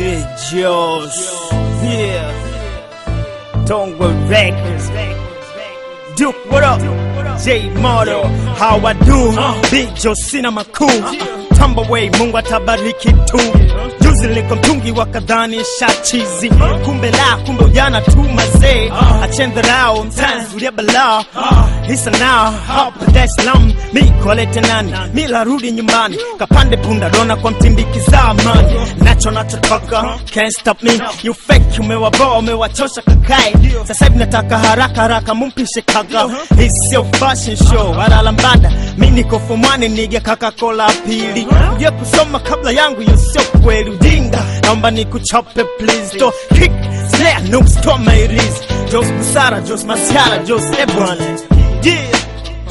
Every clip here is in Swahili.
Hey, Josh. Yeah. Tongwe Records. Duke, what up? J Moto, how I do? Big Joe Cinema cool. Tumbaway, Mungu atabariki tu. Juzi liko mtungi wakadhani shachizi. Kumbe ujana tu mazee. Achendharao, mtanzi ulia bala. Hisa now, hapa Dar es Salaam. Mi kolete nani, mi la rudi nyumbani. Kapande punda dona kwa mtindiki zamani. Nachotaka, can't stop me. You fake, umewaboa, umewachosha kakai. Sasa hivi nataka haraka mumpishe kaga. Hii sio fashion show, wala lambada. Mi niko fumani nige Coca-Cola pili. Uje kusoma kabla yangu yo sio kweli ujinga. Naomba nikuchope please. Do kick, snare, nooks, to my wrist. Jos Busara, Jos Masiara, Jos Ebwane. Yeah,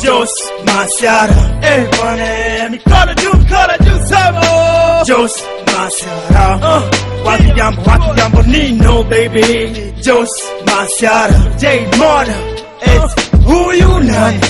Jos Masiara, Ebwane. Mikono juu sabo. Jos Masiara, waki jambo Nino baby. Jos Masiara, J Moto, it's who you nani.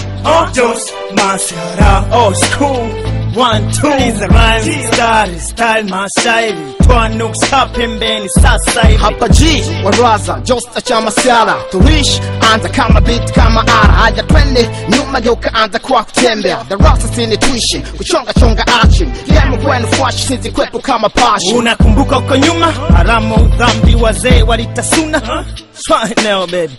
Jos Masiara, oh school. 1, 2, is a rhyme, style mashairi. Toa nuksa pembeni sasa hivi. Hapa G, waraza, Josta cha Masiara. Turish, anza kama beat kama ara. Haja twende, nyuma geuka anza kwa kutembea. Darasa sini tuishi, kuchonga action. Lemu kwenu fuashi, sizi kwetu kama passion. Unakumbuka uko nyuma, haramu dhambi wazee walitasuna. Swahili now baby.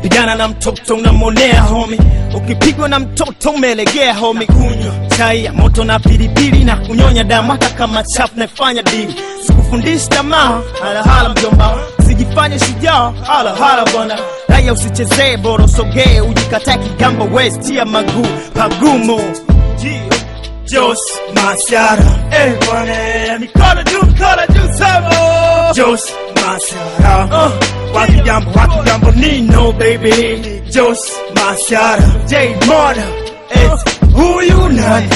Pigana na mtoto unamonea homie. Ukipigwa na mtoto umelegea homie. Kunywa chai ya moto na pilipili na kunyonya damu hata kama chafu naifanya dili. Sikufundishi tamaa, hala mjomba. Sijifanye shujaa, hala bwana. Raya usichezee bora usogee. Ujikataa kigamba west ya maguu pagumu. Jos Masiara, bwana. Mikono juu sabo. Jos Masiara, waki jambo Nino baby. Jos Masiara, J Moto, it's who you nani.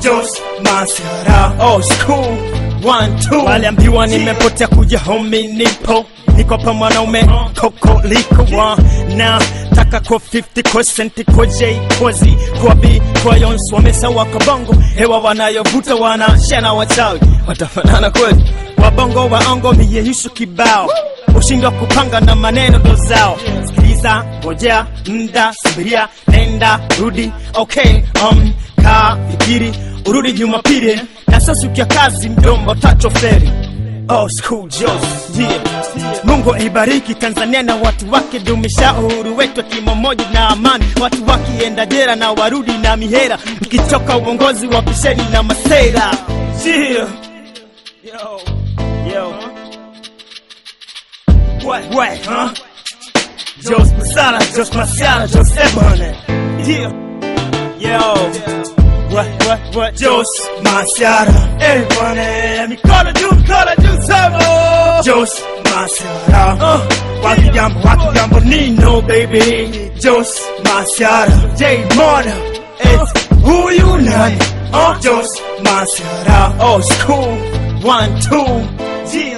Jos Masiara, oh school. 1, 2, waliambiwa nimepotea kuja homie nipo. Niko pa mwanaume koko liko na taka kwa 50 kwa senti kwa J kwa Z kwa B kwa Yons wamesawa kwa bongo. Hewa wanayovuta wanashana wachawi watafanana kweli. Wabongo waongo miyehishu kibao. Ushindwa kupanga na maneno ndo zao. Sikiliza, ngojea, mda, subiria, nenda, rudi, okay, kaa, fikiri, urudi Jumapili. Na sasa ukia kazi mdombo tachoferi. Oh school Jos, yeah. Mungu ibariki Tanzania na watu wake, dumisha uhuru wetu kimomoja na amani. Watu wakienda jera na warudi na mihera. Mkichoka uongozi wapisheni na masera. Yeah. Yo. What, huh? Jos Busara, Jos Masiara, Jos Ebwane. Yeah. Yo. What? Jos Masiara, Ebwane. Mikono juu sabo. Jos Masiara, waki jambo Nino baby. Jos Masiara, J Moto, it's who you nani. Jos Masiara, oh school. 1, 2, yeah.